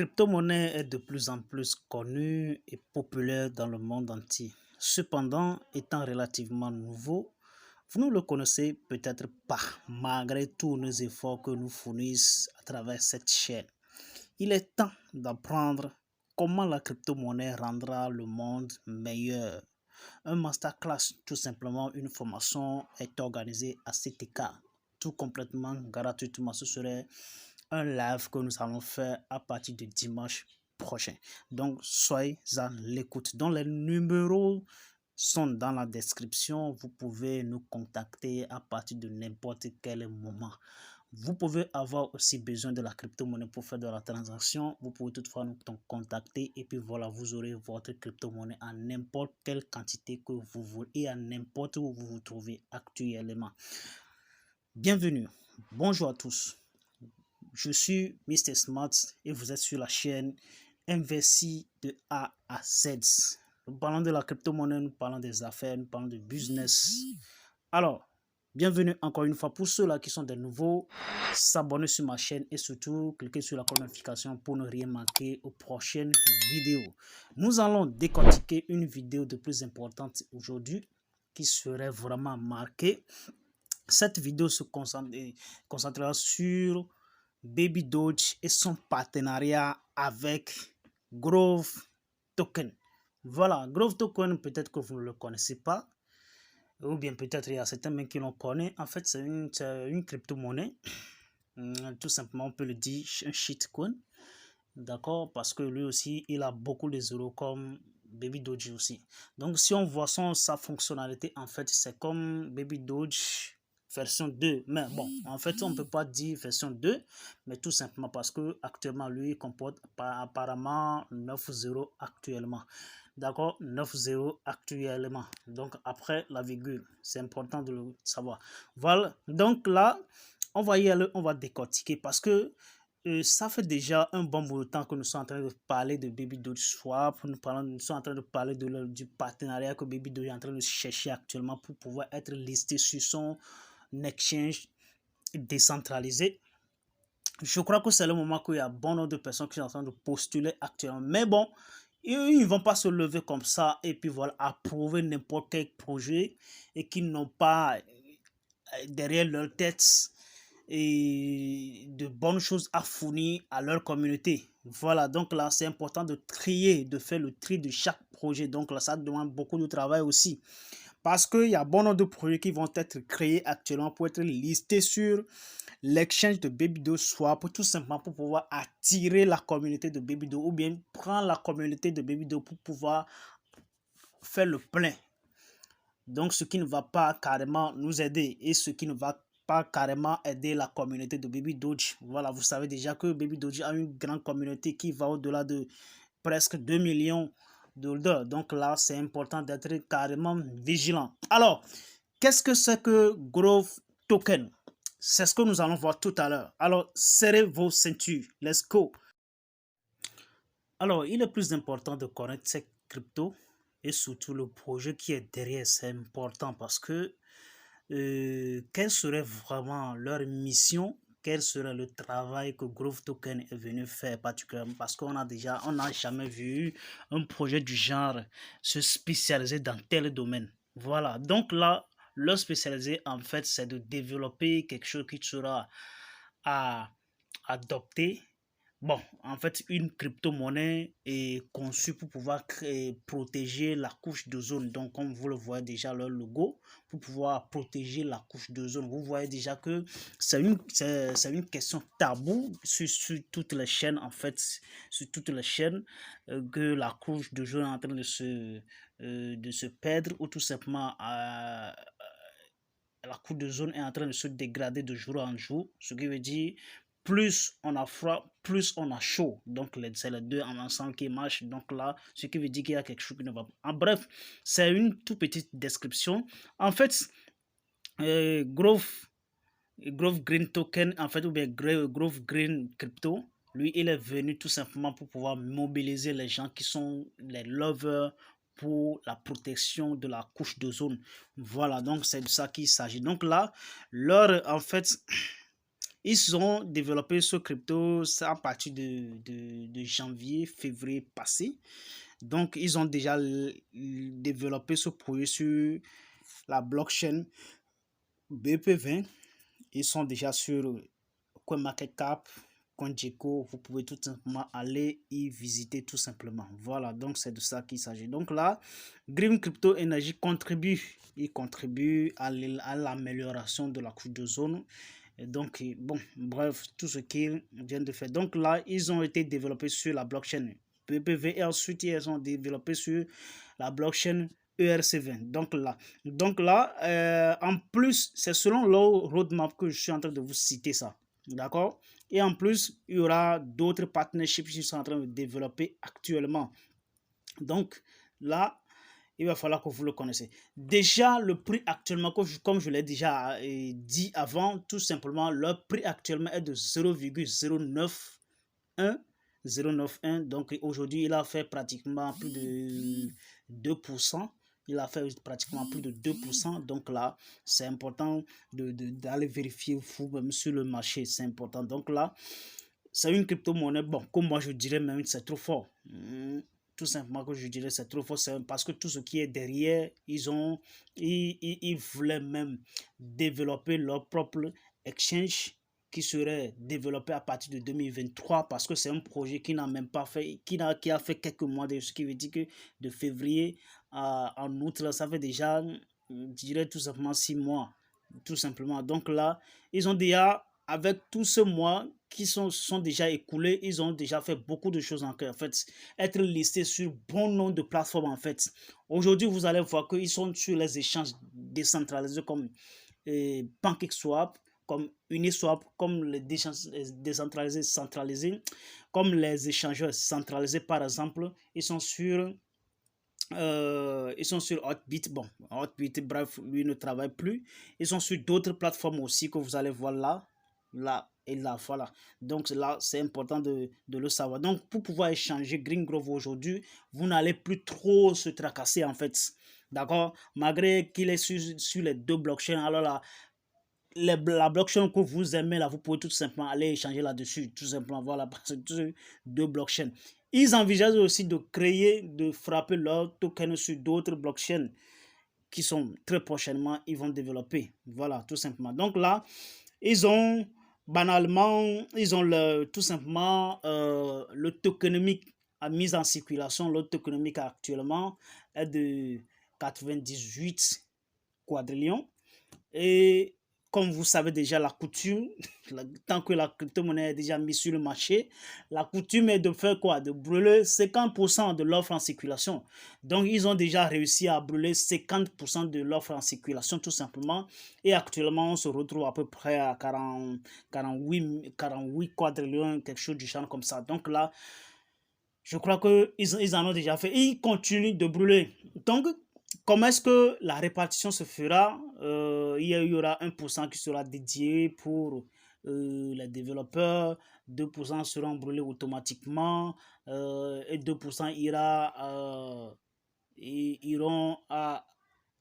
crypto-monnaie est de plus en plus connue et populaire dans le monde entier. Cependant, étant relativement nouveau, vous ne le connaissez peut-être pas, malgré tous nos efforts que nous fournissons à travers cette chaîne. Il est temps d'apprendre comment la crypto-monnaie rendra le monde meilleur. Un masterclass, tout simplement une formation, est organisée à cet écart, tout complètement gratuitement. Ce serait un live que nous allons faire à partir de dimanche prochain. Donc, soyez à l'écoute. Donc, les numéros sont dans la description. Vous pouvez nous contacter à partir de n'importe quel moment. Vous pouvez avoir aussi besoin de la crypto-monnaie pour faire de la transaction. Vous pouvez toutefois nous contacter et puis voilà, vous aurez votre crypto-monnaie à n'importe quelle quantité que vous voulez et à n'importe où vous vous trouvez actuellement. Bienvenue. Bonjour à tous. Je suis Mr. Smart et vous êtes sur la chaîne Investis de A à Z. Nous parlons de la crypto-monnaie, nous parlons des affaires, nous parlons de business. Alors, bienvenue encore une fois pour ceux-là qui sont des nouveaux, s'abonner sur ma chaîne et surtout cliquer sur la notification pour ne rien manquer aux prochaines vidéos. Nous allons décortiquer une vidéo de plus importante aujourd'hui qui serait vraiment marquée. Cette vidéo se concentrera sur Baby Doge et son partenariat avec Grove Token. Voilà, Grove Token, peut-être que vous ne le connaissez pas, ou bien peut-être il y a certains mecs qui l'ont connu. En fait, c'est une crypto-monnaie, tout simplement, on peut le dire, un shitcoin, d'accord, parce que lui aussi, il a beaucoup de euros comme Baby Doge aussi. Donc, si on voit sa fonctionnalité, en fait, c'est comme Baby Doge version 2, mais bon, en fait, on ne peut pas dire version 2, mais tout simplement parce que actuellement, lui, il comporte apparemment 9 € actuellement. D'accord, 9 € actuellement. Donc, après la virgule, c'est important de le savoir. Voilà, donc là, on va y aller, on va décortiquer parce que ça fait déjà un bon bout de temps que nous sommes en train de parler de Baby Doge Swap. Nous sommes en train de parler du partenariat que Baby Doge est en train de chercher actuellement pour pouvoir être listé sur son exchange décentralisé. Je crois que c'est le moment qu'il y a bon nombre de personnes qui sont en train de postuler actuellement. Mais bon, ils ne vont pas se lever comme ça et puis voilà, approuver n'importe quel projet et qui n'ont pas derrière leur tête et de bonnes choses à fournir à leur communauté. Voilà, donc là, c'est important de trier, de faire le tri de chaque projet. Donc là, ça demande beaucoup de travail aussi. Parce qu'il y a bon nombre de projets qui vont être créés actuellement pour être listés sur l'exchange de Babydo Swap, tout simplement pour pouvoir attirer la communauté de Babydo ou bien prendre la communauté de Babydo pour pouvoir faire le plein. Donc, ce qui ne va pas carrément nous aider et ce qui ne va pas carrément aider la communauté de Baby Doge. Voilà, vous savez déjà que Baby Doge a une grande communauté qui va au-delà de presque 2 millions de dollars. Donc là, c'est important d'être carrément vigilant. Alors, qu'est-ce que c'est que Grove Token? C'est ce que nous allons voir tout à l'heure. Alors, serrez vos ceintures. Let's go. Alors, il est plus important de connaître ces cryptos et surtout le projet qui est derrière. C'est important parce que quelle serait vraiment leur mission, quel serait le travail que Grove Token est venu faire particulièrement parce qu'on n'a jamais vu un projet du genre se spécialiser dans tel domaine. Voilà, donc là, leur spécialisé en fait, c'est de développer quelque chose qui sera à adopter. Bon, en fait, une crypto-monnaie est conçue pour pouvoir protéger la couche d'ozone. Donc, comme vous le voyez déjà, leur logo, pour pouvoir protéger la couche d'ozone. Vous voyez déjà que c'est une question taboue sur toutes les chaînes, en fait, sur toutes les chaînes, que la couche d'ozone est en train de se perdre ou tout simplement la couche d'ozone est en train de se dégrader de jour en jour. Ce qui veut dire plus on a froid, plus on a chaud. Donc, c'est les deux ensemble qui marchent. Donc là, ce qui veut dire qu'il y a quelque chose qui ne va pas. En bref, c'est une toute petite description. En fait, Grove Green Token, en fait, ou bien Grove Green Crypto, lui, il est venu tout simplement pour pouvoir mobiliser les gens qui sont les lovers pour la protection de la couche d'ozone. Voilà, donc c'est de ça qu'il s'agit. Donc là, en fait, Ils ont développé ce crypto à partir de janvier, février passé. Donc, ils ont déjà développé ce projet sur la blockchain BP20. Ils sont déjà sur CoinMarketCap, CoinGecko. Vous pouvez tout simplement aller y visiter tout simplement. Voilà, donc c'est de ça qu'il s'agit. Donc là, Green Crypto Energy contribue. Il contribue à l'amélioration de la couche d'ozone. Et donc, bon, bref, tout ce qu'ils viennent de faire. Donc là, ils ont été développés sur la blockchain PPV et ensuite ils ont développé sur la blockchain ERC20. Donc là en plus, c'est selon leur roadmap que je suis en train de vous citer ça. D'accord? Et en plus, il y aura d'autres partnerships qui sont en train de développer actuellement. Donc là, il va falloir que vous le connaissez. Déjà, le prix actuellement, comme je l'ai déjà dit avant, tout simplement, le prix actuellement est de 0,091. Donc aujourd'hui, il a fait pratiquement plus de 2%. Il a fait pratiquement plus de 2%. Donc là, c'est important d'aller vérifier vous-même sur le marché. C'est important. Donc là, c'est une crypto-monnaie. Bon, comme moi, je dirais même c'est trop fort. Tout simplement que je dirais c'est trop fort, c'est parce que tout ce qui est derrière, ils voulaient même développer leur propre exchange qui serait développé à partir de 2023 parce que c'est un projet qui n'a même pas fait, qui a fait quelques mois, ce qui veut dire que de février en août, là, ça fait déjà, je dirais tout simplement 6 mois, tout simplement. Donc là, ils ont déjà, avec tout ce mois qui sont déjà écoulés, ils ont déjà fait beaucoup de choses en fait, être listés sur bon nombre de plateformes en fait. Aujourd'hui, vous allez voir qu'ils sont sur les échanges décentralisés comme PancakeSwap, comme Uniswap, comme les décentralisés, centralisés, comme les échangeurs centralisés par exemple, ils sont sur Hotbit. Bon, Hotbit, bref, lui ne travaille plus. Ils sont sur d'autres plateformes aussi que vous allez voir là et là, voilà. Donc là, c'est important de le savoir. Donc, pour pouvoir échanger Green Grove aujourd'hui, vous n'allez plus trop se tracasser en fait. D'accord? Malgré qu'il est sur les deux blockchains, alors là, la blockchain que vous aimez là, vous pouvez tout simplement aller échanger là-dessus, tout simplement, voilà, parce que deux blockchains. Ils envisagent aussi de frapper leur token sur d'autres blockchains qui sont très prochainement, ils vont développer, voilà, tout simplement. Donc là, ils ont banalement, tout simplement le tokenomique à mise en circulation, le tokenomique actuellement est de 98 quadrillions. Et comme vous savez déjà, la coutume, tant que la crypto-monnaie est déjà mise sur le marché, la coutume est de faire quoi? De brûler 50% de l'offre en circulation. Donc, ils ont déjà réussi à brûler 50% de l'offre en circulation, tout simplement. Et actuellement, on se retrouve à peu près à 48 quadrillions, quelque chose du genre comme ça. Donc là, je crois qu'ils en ont déjà fait. Et ils continuent de brûler. Donc, comment est-ce que la répartition se fera? Il y aura 1% qui sera dédié pour les développeurs, 2% seront brûlés automatiquement et 2%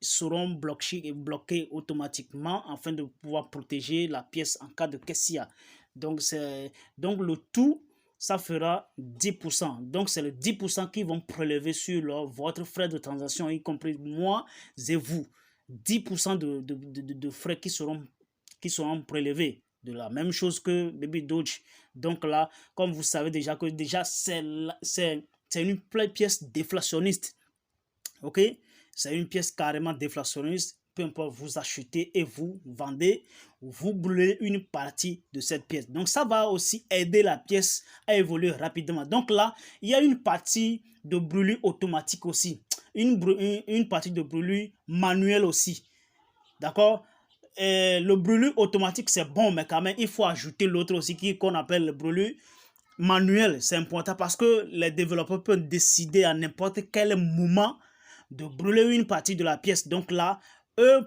seront bloqués automatiquement afin de pouvoir protéger la pièce en cas de caissière. Donc le tout, ça fera 10%. Donc, c'est le 10% qui vont prélever sur votre frais de transaction, y compris moi et vous. 10% de frais qui seront prélevés. De la même chose que Baby Doge. Donc là, comme vous savez déjà que c'est une pièce déflationniste. Ok? C'est une pièce carrément déflationniste. Peu importe, vous achetez et vous vendez, vous brûlez une partie de cette pièce. Donc, ça va aussi aider la pièce à évoluer rapidement. Donc là, il y a une partie de brûlure automatique aussi. Une partie de brûlure manuelle aussi. D'accord? Le brûlure automatique, c'est bon, mais quand même, il faut ajouter l'autre aussi qu'on appelle le brûlure manuel. C'est important parce que les développeurs peuvent décider à n'importe quel moment de brûler une partie de la pièce. Donc là,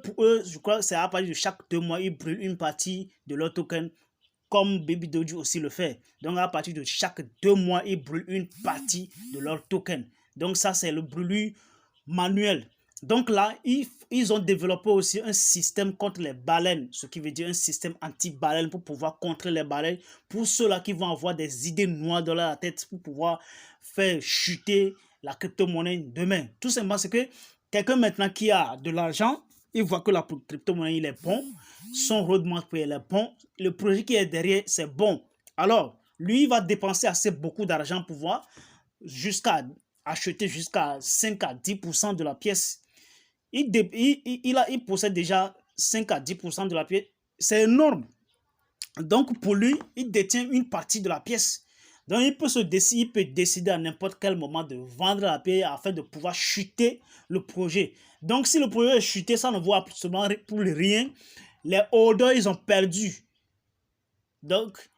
pour eux, je crois que c'est à partir de chaque 2 mois, ils brûlent une partie de leur token, comme Baby Doji aussi le fait. Donc à partir de chaque 2 mois, ils brûlent une partie de leur token. Donc ça, c'est le brûlure manuel. Donc là, ils ont développé aussi un système contre les baleines, ce qui veut dire un système anti-baleine pour pouvoir contrer les baleines, pour ceux-là qui vont avoir des idées noires dans la tête, pour pouvoir faire chuter la crypto-monnaie demain. Tout simplement, c'est que quelqu'un maintenant qui a de l'argent, il voit que la crypto-monnaie, il est bon, son roadmap il est bon, le projet qui est derrière, c'est bon. Alors, lui, il va dépenser assez beaucoup d'argent pour pouvoir jusqu'à acheter jusqu'à 5 à 10% de la pièce. Il possède déjà 5 à 10% de la pièce. C'est énorme. Donc, pour lui, il détient une partie de la pièce. Donc, il peut décider à n'importe quel moment de vendre la pièce afin de pouvoir chuter le projet. Donc, si le projet est chuté, ça ne vaut absolument plus rien. Les holders, ils ont perdu. Donc,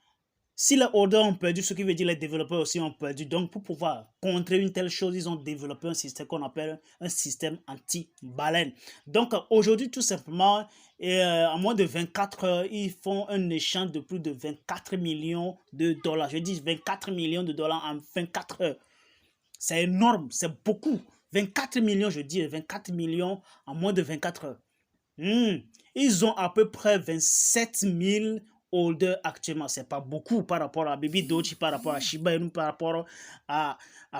si les holders ont perdu, ce qui veut dire les développeurs aussi ont perdu. Donc, pour pouvoir contrer une telle chose, ils ont développé un système qu'on appelle un système anti-baleine. Donc, aujourd'hui, tout simplement, en moins de 24 heures, ils font un échange de plus de 24 millions de dollars. Je dis 24 millions de dollars en 24 heures. C'est énorme, c'est beaucoup. 24 millions, je dis 24 millions en moins de 24 heures. Ils ont à peu près 27 000 holders actuellement. C'est pas beaucoup par rapport à Baby Doge, par rapport à Shiba Inu, par rapport à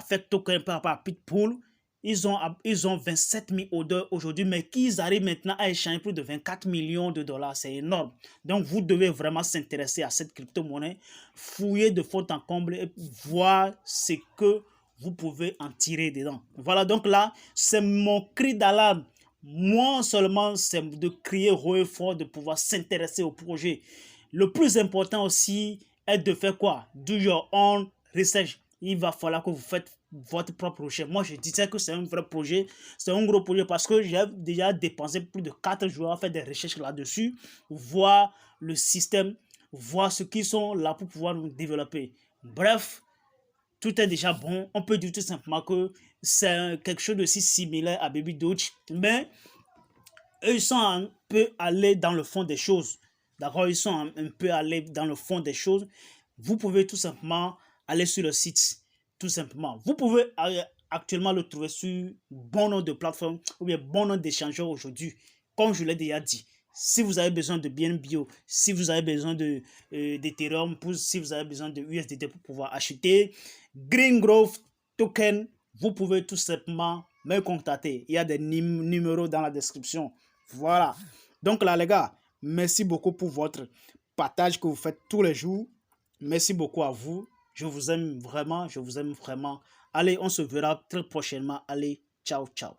Fed Token, par rapport à Pitbull. Ils ont 27 000 holders aujourd'hui, mais qu'ils arrivent maintenant à échanger plus de 24 millions de dollars. C'est énorme. Donc, vous devez vraiment s'intéresser à cette crypto-monnaie, fouiller de fond en comble et voir ce que vous pouvez en tirer dedans. Voilà, donc là, c'est mon cri d'alarme. Moi seulement, c'est de crier haut et fort, de pouvoir s'intéresser au projet. Le plus important aussi est de faire quoi? Do your own research. Il va falloir que vous faites votre propre recherche. Moi, je disais que c'est un vrai projet. C'est un gros projet parce que j'ai déjà dépensé plus de 4 jours à faire des recherches là-dessus, voir le système, voir ce qui sont là pour pouvoir nous développer. Bref, tout est déjà bon. On peut dire tout simplement que c'est quelque chose de si similaire à Baby Doge, mais eux, ils sont un peu allés dans le fond des choses. D'accord, ils sont un peu allés dans le fond des choses. Vous pouvez tout simplement aller sur le site, tout simplement. Vous pouvez actuellement le trouver sur bon nombre de plateformes ou bien bon nombre d'échangeurs aujourd'hui, comme je l'ai déjà dit. Si vous avez besoin de BNB, si vous avez besoin d'Ethereum, si vous avez besoin de USDT pour pouvoir acheter Green Growth Token, vous pouvez tout simplement me contacter. Il y a des numéros dans la description. Voilà. Donc là, les gars, merci beaucoup pour votre partage que vous faites tous les jours. Merci beaucoup à vous. Je vous aime vraiment. Je vous aime vraiment. Allez, on se verra très prochainement. Allez, ciao, ciao.